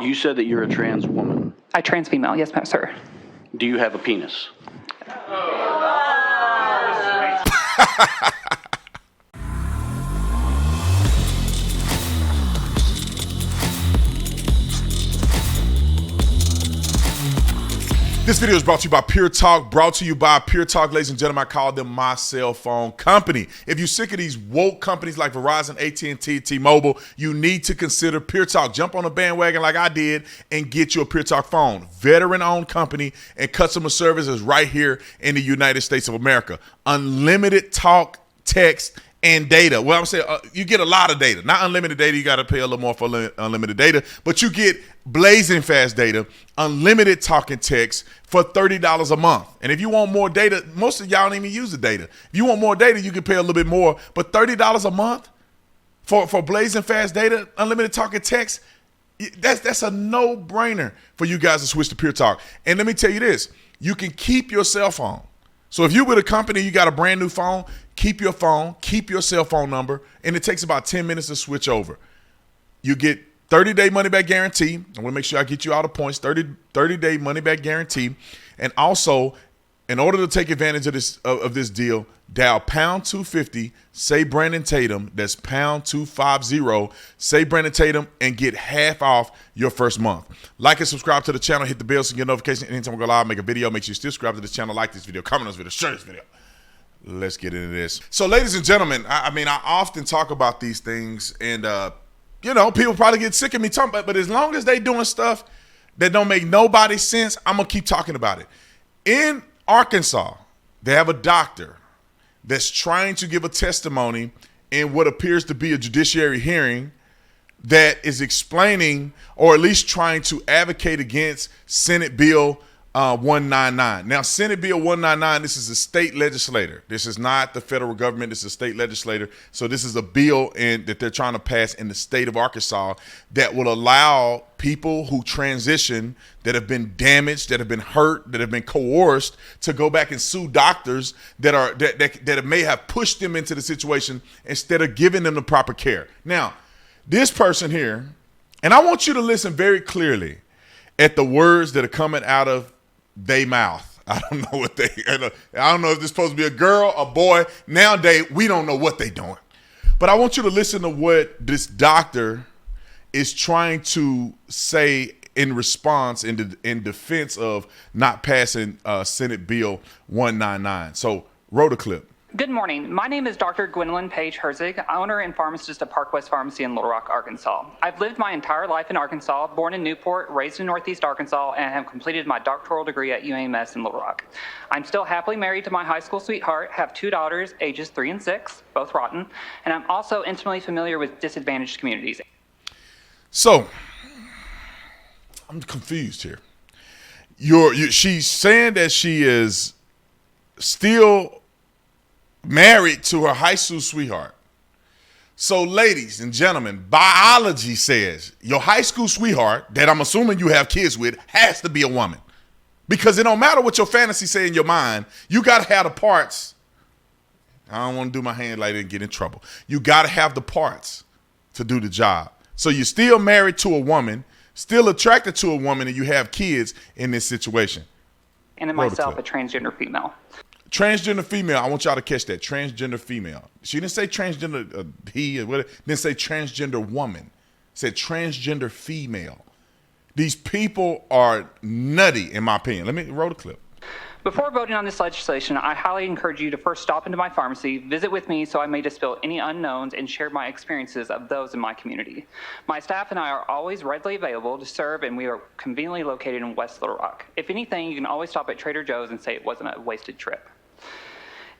You said that you're a trans woman. I trans female, yes, ma'am, sir. Do you have a penis? This video is brought to you by Pure Talk, ladies and gentlemen. I call them my cell phone company. If you're sick of these woke companies like Verizon, AT&T, T-Mobile, you need to consider Pure Talk. Jump on a bandwagon like I did and get you a Pure Talk phone. Veteran-owned company, and customer service is right here in the United States of America. Unlimited talk, text, and data. Well, I'm saying you get a lot of data. Not unlimited data. You got to pay a little more for unlimited data. But you get blazing fast data, unlimited talk and text for $30 a month. And if you want more data, most of y'all don't even use the data. If you want more data, you can pay a little bit more. But $30 a month for blazing fast data, unlimited talk and text, that's a no-brainer for you guys to switch to Pure Talk. And let me tell you this. You can keep your cell phone. So if you're with a company, you got a brand new phone, keep your phone, keep your cell phone number, and it takes about 10 minutes to switch over. You get 30-day money-back guarantee. I want to make sure I get you all the points, 30-day money-back guarantee. And also, in order to take advantage of this deal, dial pound 250, say Brandon Tatum, that's pound 250, say Brandon Tatum, and get half off your first month. Like and subscribe to the channel, hit the bell so you get notifications anytime we go live, make a video. Make sure you still subscribe to this channel, like this video, comment on this video, share this video. Let's get into this. So, ladies and gentlemen, I often talk about these things, and people probably get sick of me talking about it, but as long as they doing stuff that don't make nobody sense, I'm gonna keep talking about it. In Arkansas, they have a doctor that's trying to give a testimony in what appears to be a judiciary hearing that is explaining, or at least trying to advocate against, Senate Bill 199. Now, Senate Bill 199, this is a state legislator. This is not the federal government. This is a state legislator. So this is a bill that they're trying to pass in the state of Arkansas that will allow people who transition, that have been damaged, that have been hurt, that have been coerced, to go back and sue doctors that may have pushed them into the situation instead of giving them the proper care. Now, this person here, and I want you to listen very clearly at the words that are coming out of they mouth. I don't know if this is supposed to be a girl, a boy. Nowadays, we don't know what they're doing. But I want you to listen to what this doctor is trying to say in response, in defense of not passing Senate Bill 199. So, roll the clip. Good morning. My name is Dr. Gwendolyn Paige Herzig, owner and pharmacist of Park West Pharmacy in Little Rock, Arkansas. I've lived my entire life in Arkansas, born in Newport, raised in Northeast Arkansas, and have completed my doctoral degree at PEN1S in Little Rock. I'm still happily married to my high school sweetheart, have 2 daughters, ages 3 and 6, both rotten, and I'm also intimately familiar with disadvantaged communities. So, I'm confused here. She's saying that she is still married to her high school sweetheart. So, ladies and gentlemen, biology says your high school sweetheart, that I'm assuming you have kids with, has to be a woman. Because it don't matter what your fantasy say in your mind, you got to have the parts. I don't want to do my hand like that and get in trouble. You got to have the parts to do the job. So you're still married to a woman, still attracted to a woman, and you have kids in this situation. And then myself, a transgender female. Transgender female, I want y'all to catch that. Transgender female. She didn't say transgender he, or whatever. Didn't say transgender woman. Said transgender female. These people are nutty, in my opinion. Let me roll the clip. Before voting on this legislation, I highly encourage you to first stop into my pharmacy, visit with me so I may dispel any unknowns and share my experiences of those in my community. My staff and I are always readily available to serve, and we are conveniently located in West Little Rock. If anything, you can always stop at Trader Joe's and say it wasn't a wasted trip.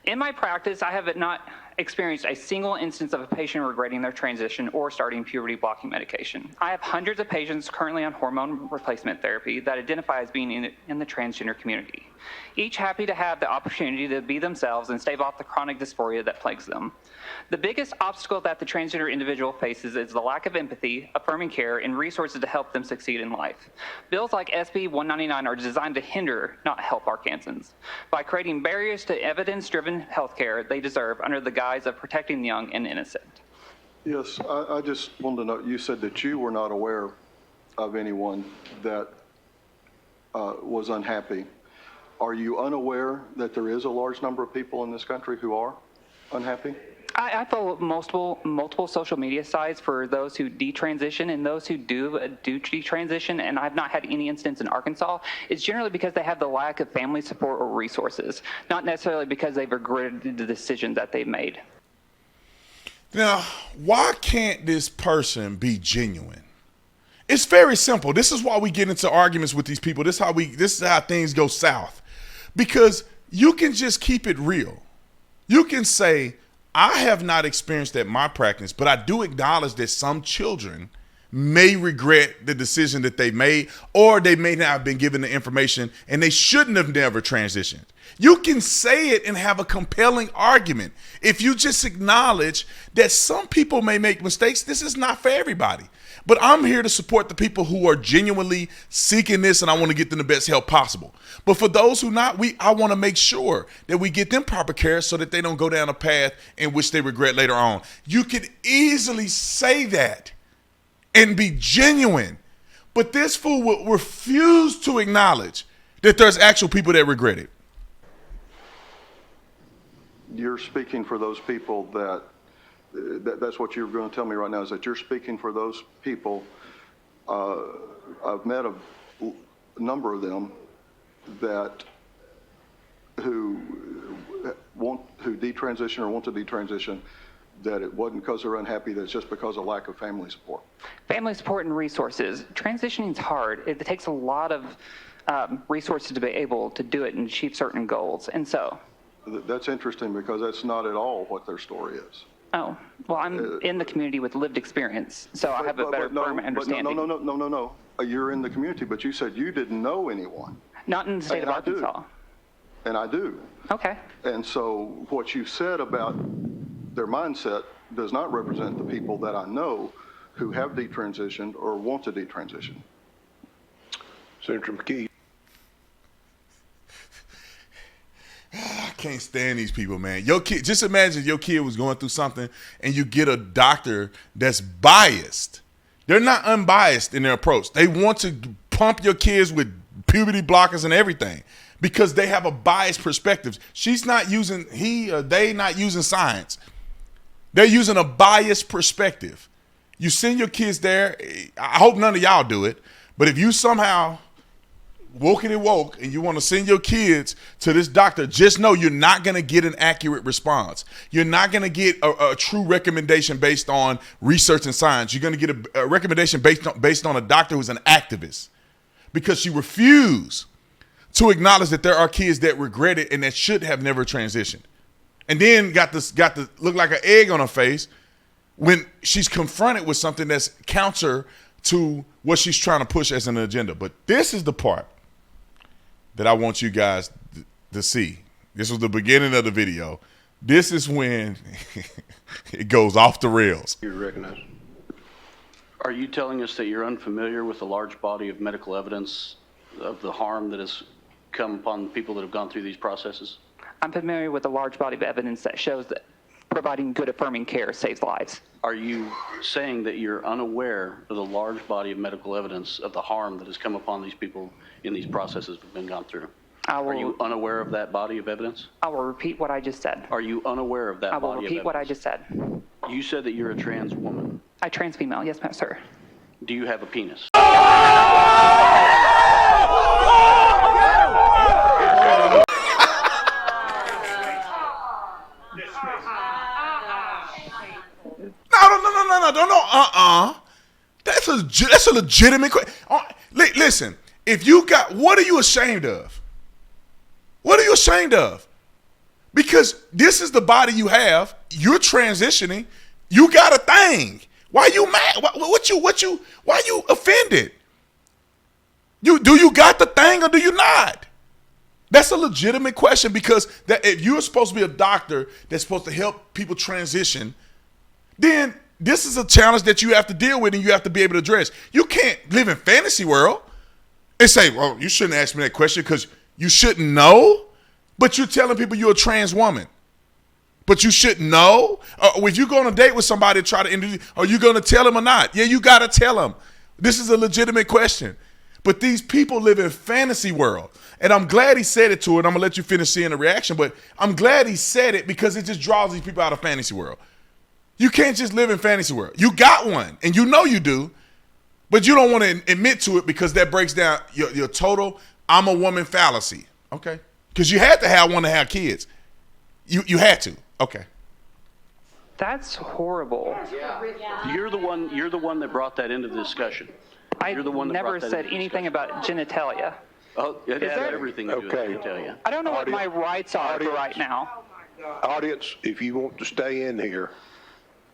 In my practice, I have not experienced a single instance of a patient regretting their transition or starting puberty blocking medication. I have hundreds of patients currently on hormone replacement therapy that identify as being in the transgender community, each happy to have the opportunity to be themselves and stave off the chronic dysphoria that plagues them. The biggest obstacle that the transgender individual faces is the lack of empathy, affirming care, and resources to help them succeed in life. Bills like SB 199 are designed to hinder, not help Arkansans, by creating barriers to evidence-driven health care they deserve under the guise of protecting the young and innocent. Yes, I just wanted to know, you said that you were not aware of anyone that was unhappy. Are you unaware that there is a large number of people in this country who are unhappy? I follow multiple social media sites for those who detransition and those who do detransition, and I've not had any instance in Arkansas. It's generally because they have the lack of family support or resources, not necessarily because they've regretted the decision that they made. Now, why can't this person be genuine? It's very simple. This is why we get into arguments with these people. This is how things go south. Because you can just keep it real. You can say, I have not experienced at my practice, but I do acknowledge that some children may regret the decision that they made, or they may not have been given the information and they shouldn't have never transitioned. You can say it and have a compelling argument. If you just acknowledge that some people may make mistakes, this is not for everybody. But I'm here to support the people who are genuinely seeking this, and I want to get them the best help possible. But for those who not, I want to make sure that we get them proper care so that they don't go down a path in which they regret later on. You could easily say that and be genuine, but this fool will refuse to acknowledge that there's actual people that regret it. You're speaking for those people that's what you're going to tell me right now, is that you're speaking for those people. I've met a number of them who detransition or want to detransition, that it wasn't because they're unhappy, that it's just because of lack of family support. Family support and resources. Transitioning is hard. It takes a lot of resources to be able to do it and achieve certain goals. And so. That's interesting, because that's not at all what their story is. Oh, well, I'm in the community with lived experience, so I have a better firm understanding. No. You're in the community, but you said you didn't know anyone. Not in the state of Arkansas. And I do. Okay. And so what you said about their mindset does not represent the people that I know who have detransitioned or want to detransition. Senator McKee. I can't stand these people, man. Your kid, just imagine your kid was going through something and you get a doctor that's biased. They're not unbiased in their approach. They want to pump your kids with puberty blockers and everything because they have a biased perspective. She's not using, they not using science. They're using a biased perspective. You send your kids there. I hope none of y'all do it, but if you somehow woke and you want to send your kids to this doctor, just know you're not going to get an accurate response. You're not going to get a true recommendation based on research and science. You're going to get a recommendation based on a doctor who's an activist, because she refused to acknowledge that there are kids that regret it and that should have never transitioned. And then got to look like an egg on her face when she's confronted with something that's counter to what she's trying to push as an agenda. But this is the part that I want you guys to see. This was the beginning of the video. This is when it goes off the rails. You're recognized. Are you telling us that you're unfamiliar with the large body of medical evidence of the harm that has come upon people that have gone through these processes? I'm familiar with a large body of evidence that shows that providing good affirming care saves lives. Are you saying that you're unaware of the large body of medical evidence of the harm that has come upon these people in these processes that have been gone through? Are you unaware of that body of evidence? I will repeat what I just said. Are you unaware of that body of evidence? I will repeat what I just said. You said that you're a trans woman. I trans female, yes, sir. Do you have a penis? No. That's a legitimate question. Listen, if you got, what are you ashamed of? What are you ashamed of? Because this is the body you have. You're transitioning. You got a thing. Why you mad? Why you offended? Do you got the thing or do you not? That's a legitimate question, because that if you're supposed to be a doctor that's supposed to help people transition, then this is a challenge that you have to deal with and you have to be able to address. You can't live in fantasy world and say, well, you shouldn't ask me that question because you shouldn't know, but you're telling people you're a trans woman. But you shouldn't know? If you go on a date with somebody to try to introduce, are you going to tell them or not? Yeah, you got to tell them. This is a legitimate question. But these people live in fantasy world. And I'm glad he said it to her, and I'm going to let you finish seeing the reaction, but I'm glad he said it because it just draws these people out of fantasy world. You can't just live in fantasy world. You got one, and you know you do, but you don't want to admit to it because that breaks down your total I'm a woman fallacy. Okay? Because you had to have one to have kids. You had to. Okay. That's horrible. You're the one that brought that into the discussion. I never said anything about genitalia. Oh, it has that- everything to do with Okay. genitalia. I don't know what my rights are for right now. Audience, if you want to stay in here,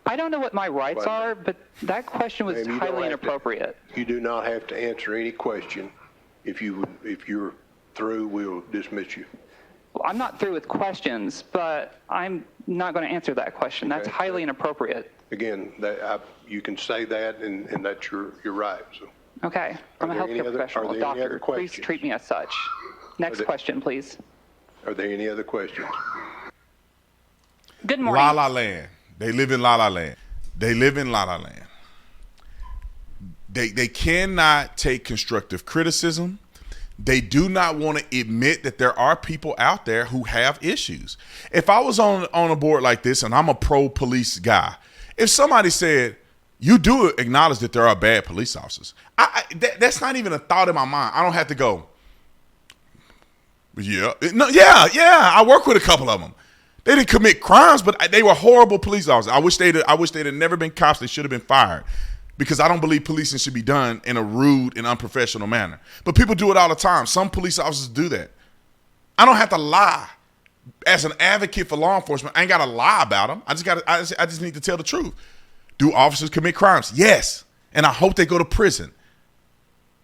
I don't know what my rights are, but that question was Ma'am, you don't highly have to- inappropriate. you do not have to answer any question. If you're through, we'll dismiss you. Well, I'm not through with questions, but I'm not going to answer that question. That's Okay. highly inappropriate. Again, you can say that, and that's your right. So, Okay, I'm a there any healthcare other- professional, are a there any doctor. other Please questions? treat me as such. Next there- question, please. are there any other questions? Good morning. La La Land. They live in La La Land. They live in La La Land. They cannot take constructive criticism. They do not want to admit that there are people out there who have issues. If I was on a board like this and I'm a pro-police guy, if somebody said, you do acknowledge that there are bad police officers, that's not even a thought in my mind. I don't have to go, yeah, I work with a couple of them. They didn't commit crimes, but they were horrible police officers. I wish they'd have never been cops. They should have been fired. Because I don't believe policing should be done in a rude and unprofessional manner. But people do it all the time. Some police officers do that. I don't have to lie. As an advocate for law enforcement, I ain't got to lie about them. I just need to tell the truth. Do officers commit crimes? Yes. And I hope they go to prison.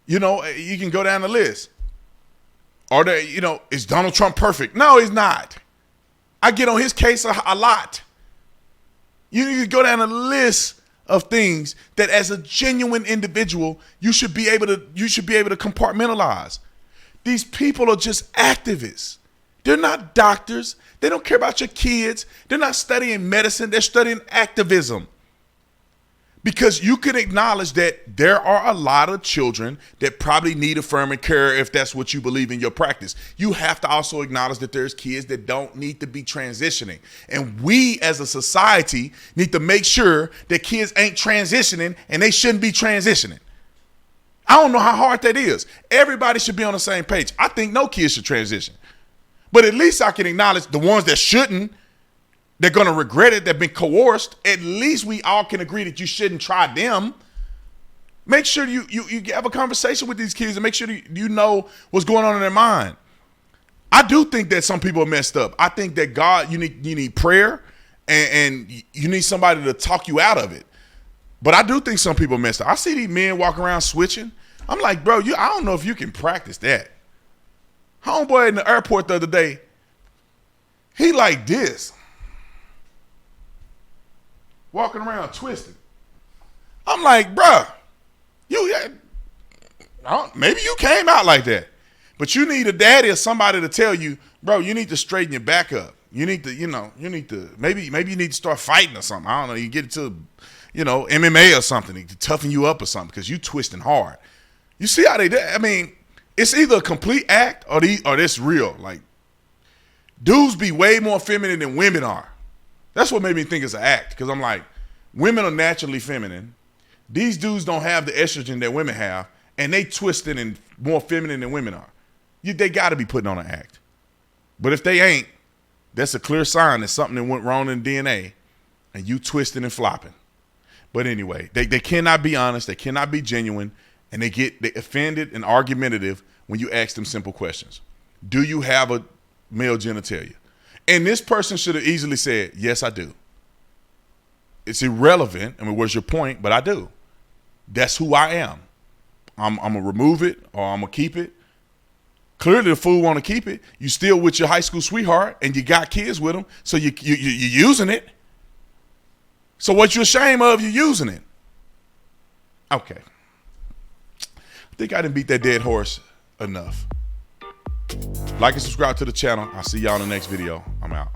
You know, you can go down the list. Is Donald Trump perfect? No, he's not. I get on his case a lot. You need to go down the list of things that as a genuine individual you should be able to compartmentalize. These people are just activists. They're not doctors. They don't care about your kids. They're not studying medicine. They're studying activism. Because you can acknowledge that there are a lot of children that probably need affirmative care if that's what you believe in your practice. You have to also acknowledge that there's kids that don't need to be transitioning. And we as a society need to make sure that kids ain't transitioning and they shouldn't be transitioning. I don't know how hard that is. Everybody should be on the same page. I think no kids should transition. But at least I can acknowledge the ones that shouldn't. They're going to regret it. They've been coerced. At least we all can agree that you shouldn't try them. Make sure you have a conversation with these kids and make sure you know what's going on in their mind. I do think that some people are messed up. I think that God, you need prayer and you need somebody to talk you out of it. But I do think some people are messed up. I see these men walking around switching. I'm like, bro, I don't know if you can practice that. Homeboy in the airport the other day, he like this. Walking around twisting. I'm like, bruh, maybe you came out like that. But you need a daddy or somebody to tell you, bro, you need to straighten your back up. You need to, maybe you need to start fighting or something. I don't know. You get into, MMA or something to toughen you up or something because you twisting hard. You see how they do? I mean, it's either a complete act or this real. Like, dudes be way more feminine than women are. That's what made me think it's an act, because I'm like, women are naturally feminine. These dudes don't have the estrogen that women have, and they twisted and more feminine than women are. They got to be putting on an act. But if they ain't, that's a clear sign that something that went wrong in DNA, and you twisting and flopping. But anyway, they cannot be honest, they cannot be genuine, and they offended and argumentative when you ask them simple questions. Do you have a male genitalia? And this person should have easily said, yes, I do. It's irrelevant. I mean, what's your point? But I do. That's who I am. I'm going to remove it or I'm going to keep it. Clearly the fool want to keep it. You still with your high school sweetheart and you got kids with them, so you're using it. So what you're ashamed of, you're using it. Okay. I think I didn't beat that dead horse enough. Like and subscribe to the channel. I'll see y'all in the next video. I'm out.